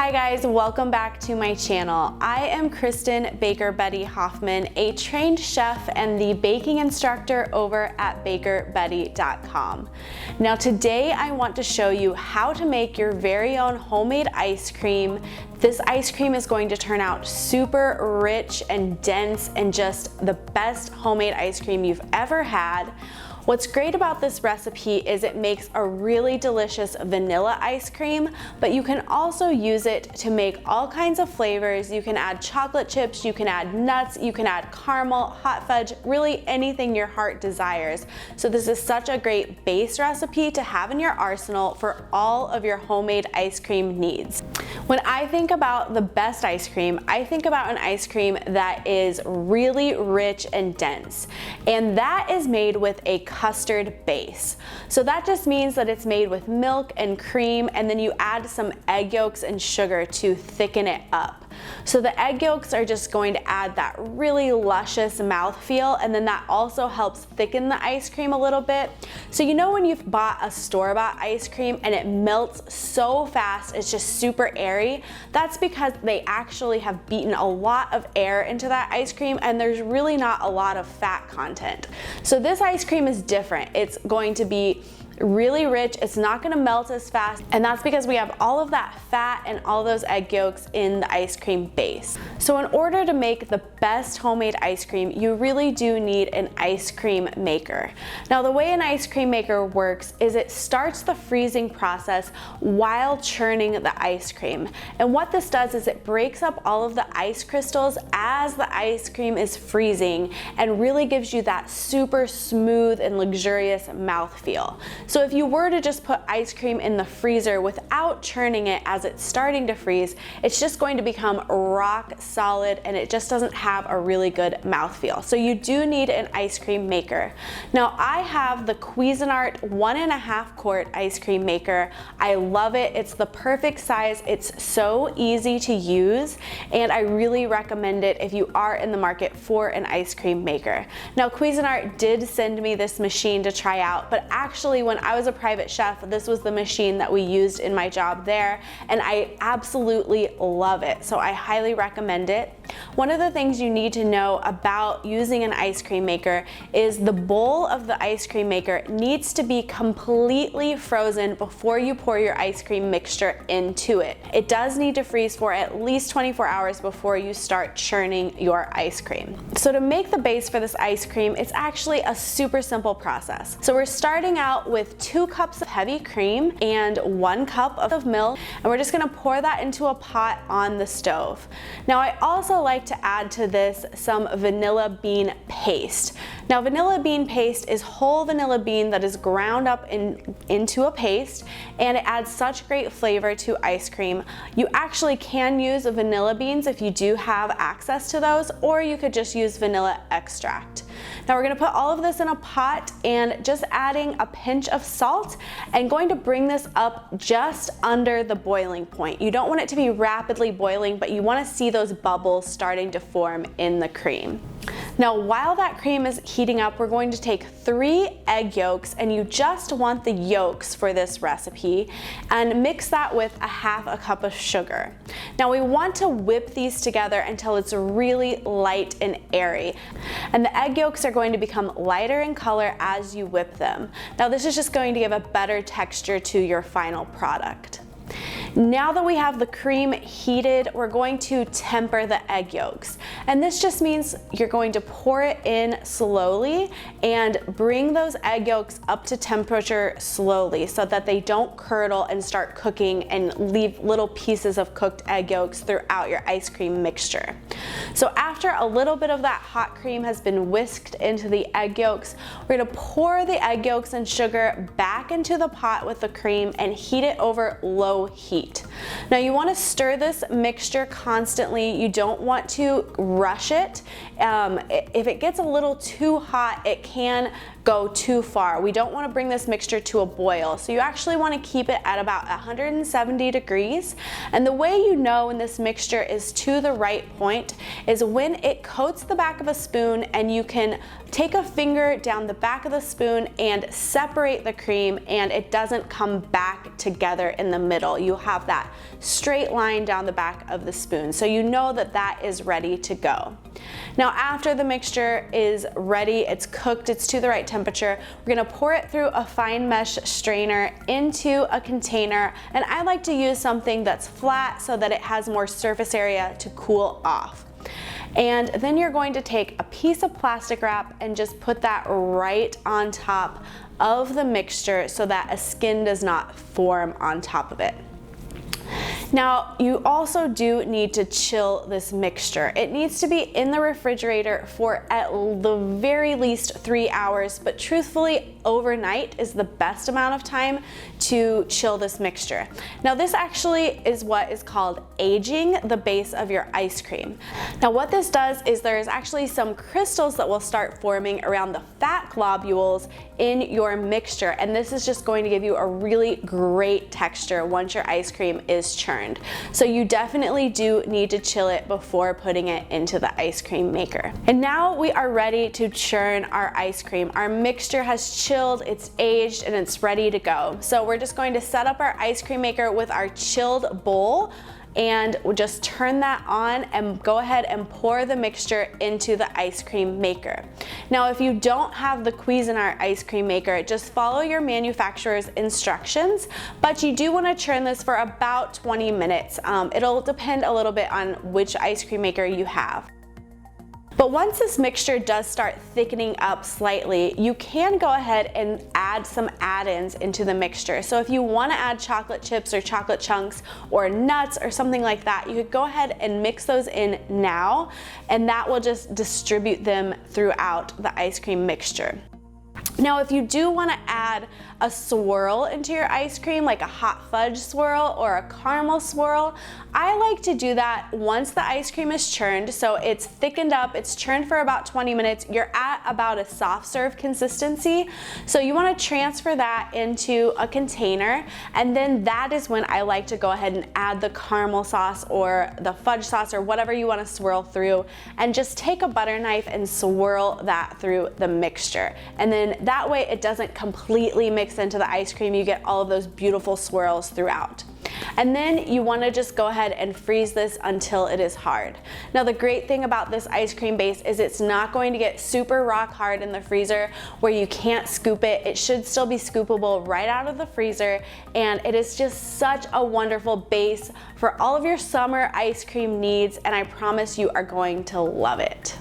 Hi guys, welcome back to my channel. I am Kristen Baker Bettie Hoffman, a trained chef and the baking instructor over at bakerbettie.com. Now today I want to show you how to make your very own homemade ice cream. This ice cream is going to turn out super rich and dense and just the best homemade ice cream you've ever had. What's great about this recipe is it makes a really delicious vanilla ice cream, but you can also use it to make all kinds of flavors. You can add chocolate chips, you can add nuts, you can add caramel, hot fudge, really anything your heart desires. So this is such a great base recipe to have in your arsenal for all of your homemade ice cream needs. When I think about the best ice cream, I think about an ice cream that is really rich and dense, and that is made with a custard base. So that just means that it's made with milk and cream, and then you add some egg yolks and sugar to thicken it up. So the egg yolks are just going to add that really luscious mouthfeel, and then that also helps thicken the ice cream a little bit. So you know when you've bought a store-bought ice cream and it melts so fast, it's just super airy? That's because they actually have beaten a lot of air into that ice cream, and there's really not a lot of fat content. So this ice cream is different. It's going to be really rich, it's not gonna melt as fast, and that's because we have all of that fat and all those egg yolks in the ice cream base. So in order to make the best homemade ice cream, you really do need an ice cream maker. Now the way an ice cream maker works is it starts the freezing process while churning the ice cream. And what this does is it breaks up all of the ice crystals as the ice cream is freezing and really gives you that super smooth and luxurious mouthfeel. So if you were to just put ice cream in the freezer without churning it as it's starting to freeze, it's just going to become rock solid and it just doesn't have a really good mouthfeel. So you do need an ice cream maker. Now I have the Cuisinart 1.5 quart ice cream maker. I love it. It's the perfect size. It's so easy to use, and I really recommend it if you are in the market for an ice cream maker. Now Cuisinart did send me this machine to try out, but actually when I was a private chef, this was the machine that we used in my job there, and I absolutely love it. So I highly recommend it. One of the things you need to know about using an ice cream maker is the bowl of the ice cream maker needs to be completely frozen before you pour your ice cream mixture into it. It does need to freeze for at least 24 hours before you start churning your ice cream. So to make the base for this ice cream, it's actually a super simple process. So we're starting out with 2 cups of heavy cream and 1 cup of milk, and we're just gonna pour that into a pot on the stove. Now I also like to add to this some vanilla bean paste. Now vanilla bean paste is whole vanilla bean that is ground up into a paste, and it adds such great flavor to ice cream. You actually can use vanilla beans if you do have access to those, or you could just use vanilla extract. Now we're gonna put all of this in a pot and just adding a pinch of salt and going to bring this up just under the boiling point. You don't want it to be rapidly boiling, but you wanna see those bubbles starting to form in the cream. Now while that cream is heating up, we're going to take 3 egg yolks, and you just want the yolks for this recipe, and mix that with 1/2 cup of sugar. Now we want to whip these together until it's really light and airy, and the egg yolks are going to become lighter in color as you whip them. Now this is just going to give a better texture to your final product. Now that we have the cream heated, we're going to temper the egg yolks. And this just means you're going to pour it in slowly and bring those egg yolks up to temperature slowly so that they don't curdle and start cooking and leave little pieces of cooked egg yolks throughout your ice cream mixture. So after a little bit of that hot cream has been whisked into the egg yolks, we're gonna pour the egg yolks and sugar back into the pot with the cream and heat it over low heat. Now you want to stir this mixture constantly. You don't want to rush it. If it gets a little too hot, it can go too far. We don't want to bring this mixture to a boil. So you actually want to keep it at about 170 degrees. And the way you know when this mixture is to the right point is when it coats the back of a spoon and you can take a finger down the back of the spoon and separate the cream and it doesn't come back together in the middle. You have that straight line down the back of the spoon. So you know that that is ready to go. Now after the mixture is ready, it's cooked, it's to the right temperature, we're gonna pour it through a fine mesh strainer into a container, and I like to use something that's flat so that it has more surface area to cool off. And then you're going to take a piece of plastic wrap and just put that right on top of the mixture so that a skin does not form on top of it. Now, you also do need to chill this mixture. It needs to be in the refrigerator for at the very least 3 hours, but truthfully, overnight is the best amount of time to chill this mixture. Now, this actually is what is called aging the base of your ice cream. Now, what this does is there is actually some crystals that will start forming around the fat globules in your mixture, and this is just going to give you a really great texture once your ice cream is churned. So you definitely do need to chill it before putting it into the ice cream maker. And now we are ready to churn our ice cream. Our mixture has chilled, it's aged, and it's ready to go. So we're just going to set up our ice cream maker with our chilled bowl, and we'll just turn that on and go ahead and pour the mixture into the ice cream maker. Now, if you don't have the Cuisinart ice cream maker, just follow your manufacturer's instructions, but you do want to churn this for about 20 minutes. It'll depend a little bit on which ice cream maker you have. But once this mixture does start thickening up slightly, you can go ahead and add some add-ins into the mixture. So if you want to add chocolate chips or chocolate chunks or nuts or something like that, you could go ahead and mix those in now, and that will just distribute them throughout the ice cream mixture. Now, if you do want to add a swirl into your ice cream, like a hot fudge swirl or a caramel swirl, I like to do that once the ice cream is churned. So it's thickened up, it's churned for about 20 minutes, you're at about a soft serve consistency. So you want to transfer that into a container, and then that is when I like to go ahead and add the caramel sauce or the fudge sauce or whatever you want to swirl through, and just take a butter knife and swirl that through the mixture. And then that way it doesn't completely mix into the ice cream, you get all of those beautiful swirls throughout. And then you want to just go ahead and freeze this until it is hard. Now, the great thing about this ice cream base is it's not going to get super rock hard in the freezer where you can't scoop it. It should still be scoopable right out of the freezer, and it is just such a wonderful base for all of your summer ice cream needs, and I promise you are going to love it.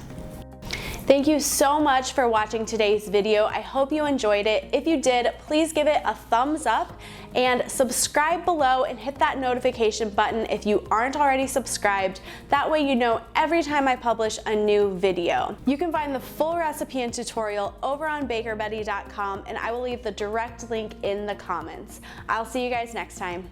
Thank you so much for watching today's video. I hope you enjoyed it. If you did, please give it a thumbs up and subscribe below and hit that notification button if you aren't already subscribed. That way you know every time I publish a new video. You can find the full recipe and tutorial over on bakerbettie.com, and I will leave the direct link in the comments. I'll see you guys next time.